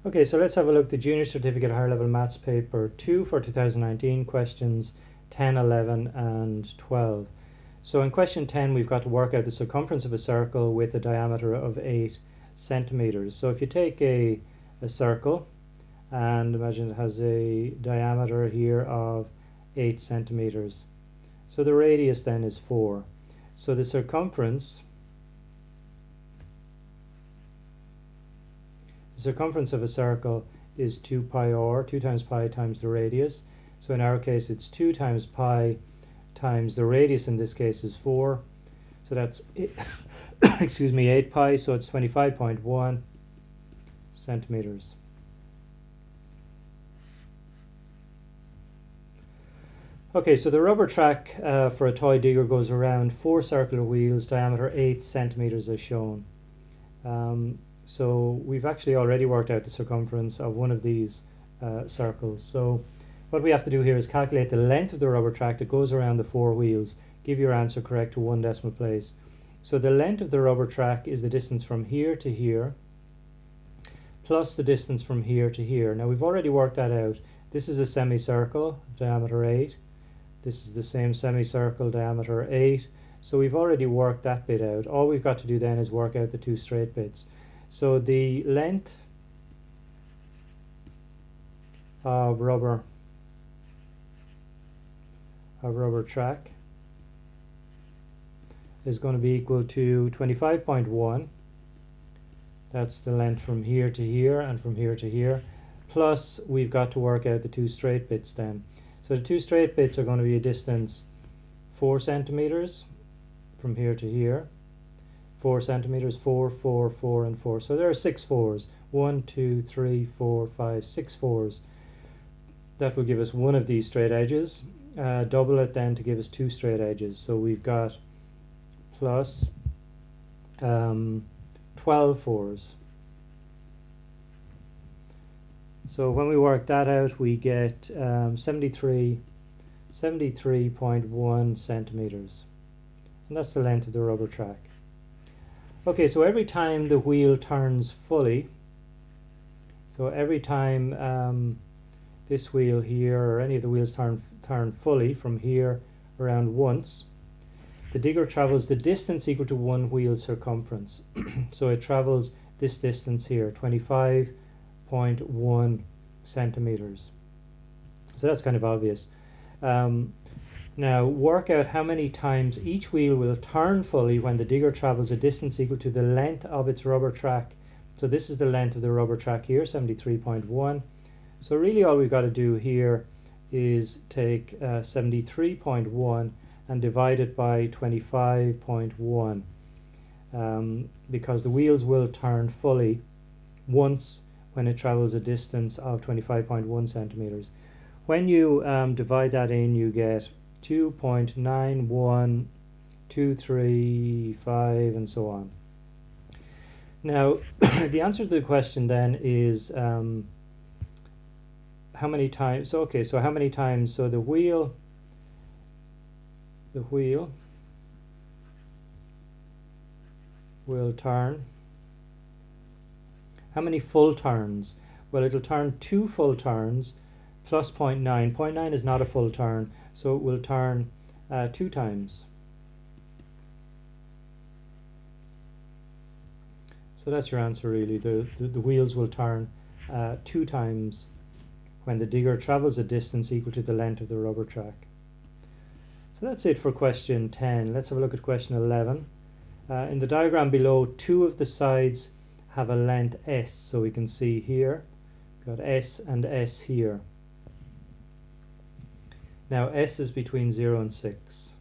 Okay, so let's have a look at the Junior Certificate Higher Level Maths Paper 2 for 2019, questions 10, 11 and 12. So in question 10 we've got to work out the circumference of a circle with a diameter of 8 centimeters. So if you take a circle and imagine it has a diameter here of 8 centimeters. So the radius then is 4. So the circumference of a circle is 2 pi r, 2 times pi times the radius. So in our case it's 2 times pi times the radius, in this case is 4. So that's excuse me, 8 pi, so it's 25.1 centimeters. Okay, so the rubber track for a toy digger goes around 4 circular wheels, diameter 8 centimeters as shown. So we've actually already worked out the circumference of one of these circles. So what we have to do here is calculate the length of the rubber track that goes around the 4 wheels. Give your answer correct to 1 decimal place. So the length of the rubber track is the distance from here to here plus the distance from here to here. Now we've already worked that out. This is a semicircle, diameter 8. This is the same semicircle, diameter 8. So we've already worked that bit out. All we've got to do then is work out the 2 straight bits. So the length of rubber track is going to be equal to 25.1. That's the length from here to here and from here to here. Plus we've got to work out the 2 straight bits then. So the 2 straight bits are going to be a distance 4 centimeters from here to here. 4 centimeters, 4, 4, 4 and 4. So there are 6 fours. 1, 2, 3, 4, 5, 6 fours. That will give us one of these straight edges. Double it then to give us 2 straight edges. So we've got plus 12 fours. So when we work that out we get 73.1 centimeters. And that's the length of the rubber track. Okay, so every time the wheel turns fully, so every time this wheel here or any of the wheels turn fully from here around once, the digger travels the distance equal to 1 wheel circumference. So it travels this distance here, 25.1 centimeters. So that's kind of obvious. Now work out how many times each wheel will turn fully when the digger travels a distance equal to the length of its rubber track. So this is the length of the rubber track here, 73.1. So really all we've got to do here is take 73.1 and divide it by 25.1 because the wheels will turn fully once when it travels a distance of 25.1 centimeters. When you divide that in, you get 2.91235 and so on. Now the answer to the question then is how many times. So okay, so how many times? So the wheel will turn. How many full turns? Well, it'll turn 2 full turns plus 0.9. 0.9 is not a full turn, so it will turn 2 times. So that's your answer really. The wheels will turn 2 times when the digger travels a distance equal to the length of the rubber track. So that's it for question 10. Let's have a look at question 11. In the diagram below, 2 of the sides have a length S. So we can see here, we've got S and S here. Now S is between 0 and 6.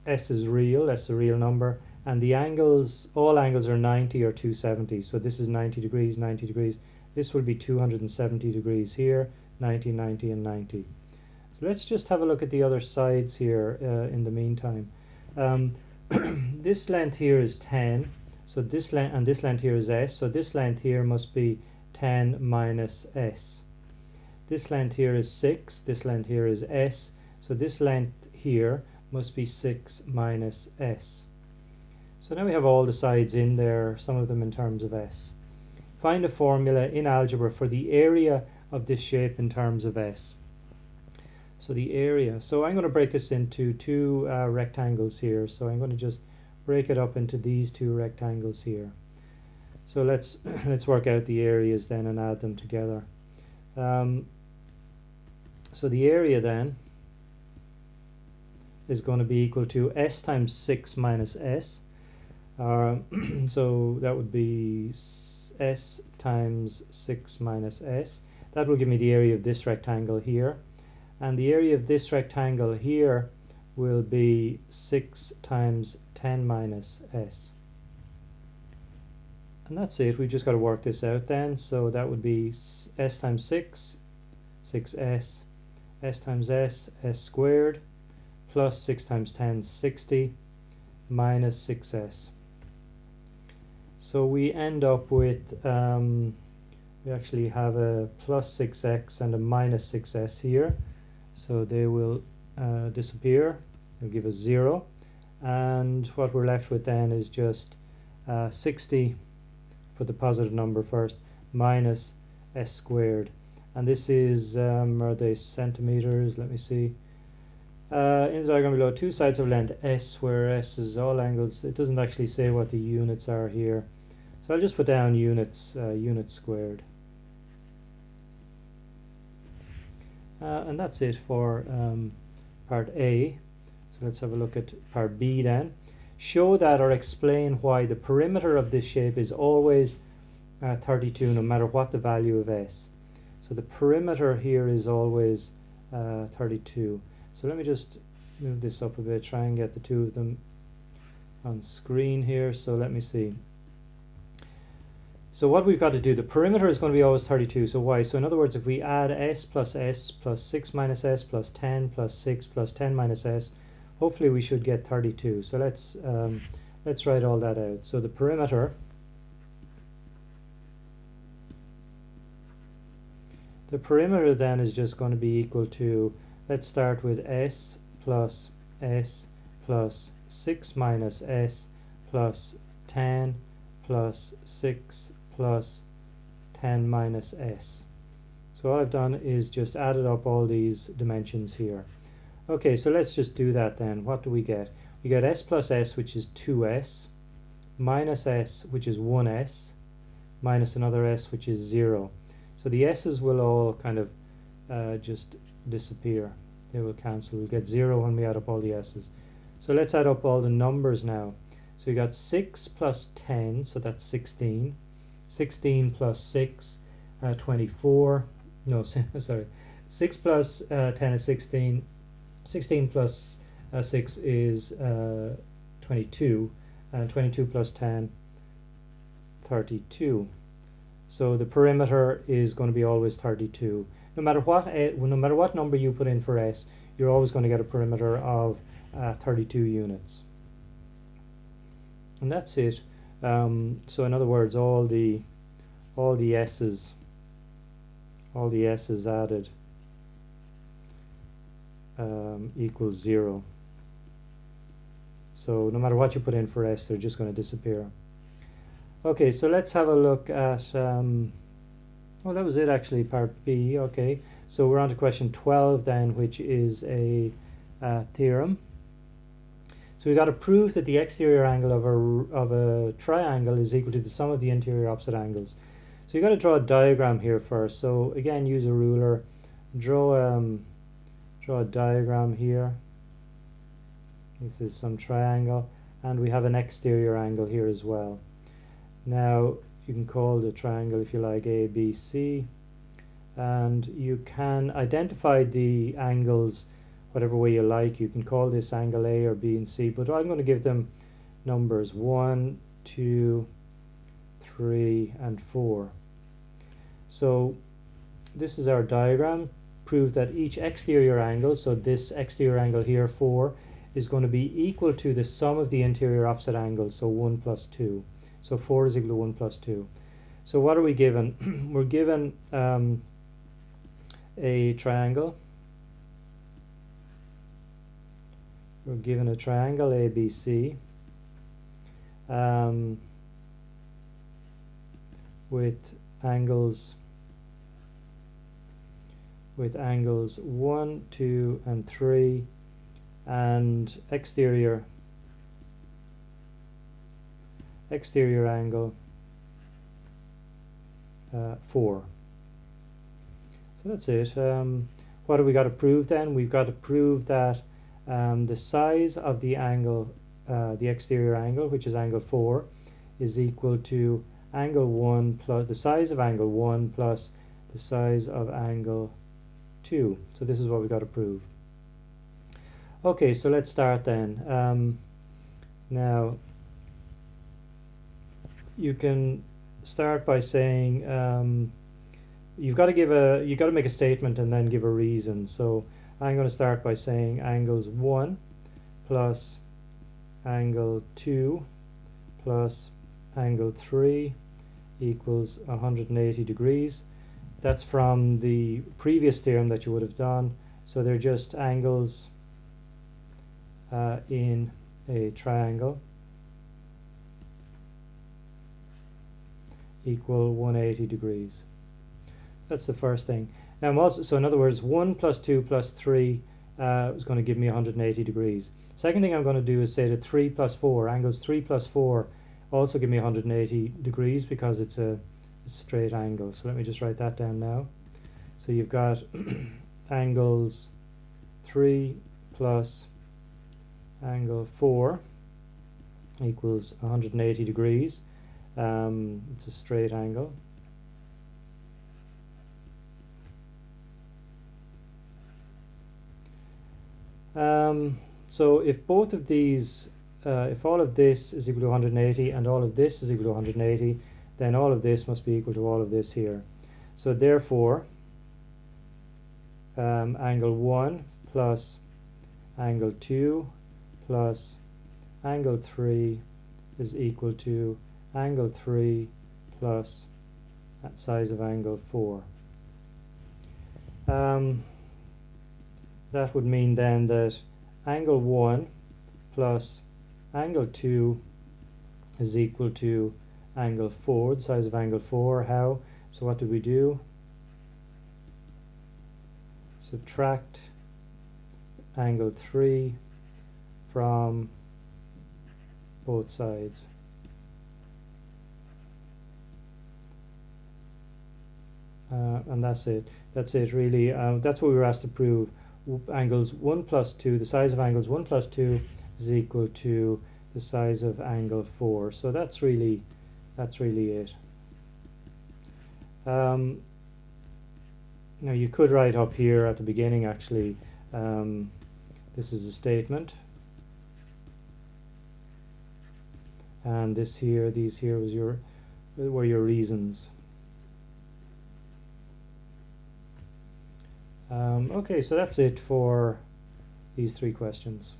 S is real, that's a real number, and the angles, all angles are 90 or 270. So this is 90 degrees, 90 degrees. This will be 270 degrees here, 90, 90 and 90. So let's just have a look at the other sides here in the meantime. This length here is 10. So this length and this length here is S. So this length here must be 10 minus S. This length here is 6. This length here is S. So this length here must be 6 minus S. So now we have all the sides in there, some of them in terms of S. find a formula in algebra for the area of this shape in terms of S. So the area, so I'm going to break this into two rectangles here. So I'm going to just break it up into these two rectangles here. So let's work out the areas then and add them together. So the area then is going to be equal to S times 6 minus S. So that would be S times 6 minus S. That will give me the area of this rectangle here. And the area of this rectangle here will be 6 times 10 minus S. And that's it. We've just got to work this out then. So that would be S times 6, 6S, S times S, S squared, plus 6 times 10, 60, minus 6S. So we end up with, we actually have a plus 6x and a minus 6s here. So they will disappear. They'll give us 0. And what we're left with then is just 60, put the positive number first, minus s squared. And this is, are they centimeters? Let me see. In the diagram below, two sides of length s, where s is all angles. It doesn't actually say what the units are here. So I'll just put down units, units squared. And that's it for part A. So let's have a look at part B then. Show that or explain why the perimeter of this shape is always 32 no matter what the value of s. So the perimeter here is always 32. So let me just move this up a bit, try and get the two of them on screen here. So let me see. So what we've got to do, the perimeter is going to be always 32. So why? So in other words, if we add s plus 6 minus s plus 10 plus 6 plus 10 minus s, hopefully we should get 32. So let's write all that out. So the perimeter then is just going to be equal to, let's start with s plus 6 minus s plus 10 plus 6 plus 10 minus s. So all I've done is just added up all these dimensions here. Okay, so let's just do that then. What do we get? We get s plus s, which is 2s, minus s, which is 1s, minus another s, which is 0. So the s's will all kind of just disappear. They will cancel. We'll get 0 when we add up all the s's. So let's add up all the numbers now. So we got 6 plus 10, so that's 16. 16 plus 6, 24. No, sorry. 6 plus 10 is 16. 16 plus 6 is 22. And 22 plus 10, 32. So the perimeter is going to be always 32. No matter what number you put in for s, you're always going to get a perimeter of 32 units. And that's it. So in other words, all the s's added equals 0. So no matter what you put in for s, they're just going to disappear. Okay, so let's have a look at well, that was it actually, part B. Okay, so we're on to question 12 then, which is a theorem. So we've got to prove that the exterior angle of a triangle is equal to the sum of the interior opposite angles. So you've got to draw a diagram here first. So again, use a ruler, draw a diagram here. This is some triangle, and we have an exterior angle here as well. Now you can call the triangle, if you like, ABC, and you can identify the angles whatever way you like. You can call this angle A or B and C, but I'm going to give them numbers 1, 2, 3 and 4. So this is our diagram. Prove that each exterior angle, so this exterior angle here, 4, is going to be equal to the sum of the interior opposite angles, so 1 plus 2. So 4 is equal to 1 plus 2. So what are we given? We're given a triangle. We're given a triangle ABC with angles 1, 2 and 3, and exterior angle 4. So that's it. What have we got to prove then? We've got to prove that the size of the angle, the exterior angle, which is angle 4, is equal to angle 1 plus the size of angle 1 plus the size of angle 2. So this is what we've got to prove. Okay, so let's start then. Now you can start by saying you've got to make a statement and then give a reason. So I'm going to start by saying angles 1 plus angle 2 plus angle 3 equals 180 degrees. That's from the previous theorem that you would have done. So they're just angles in a triangle equal 180 degrees. That's the first thing. Now so in other words, 1 plus 2 plus 3 is going to give me 180 degrees. Second thing I'm going to do is say that 3 plus 4, angles 3 plus 4 also give me 180 degrees because it's a straight angle. So let me just write that down now. So you've got angles 3 plus angle 4 equals 180 degrees. It's a straight angle. So if both of these, if all of this is equal to 180 and all of this is equal to 180, then all of this must be equal to all of this here. So therefore, angle 1 plus angle 2 plus angle 3 is equal to angle 3 plus that size of angle 4. That would mean then that angle 1 plus angle 2 is equal to angle 4, the size of angle 4. How? So what do we do? Subtract angle 3 from both sides. And that's it. That's it really. That's what we were asked to prove. Angles 1 plus 2, the size of angles 1 plus 2 is equal to the size of angle 4. So that's really it. Now you could write up here at the beginning actually, this is a statement, and this here, these here were your reasons. Okay, so that's it for these 3 questions.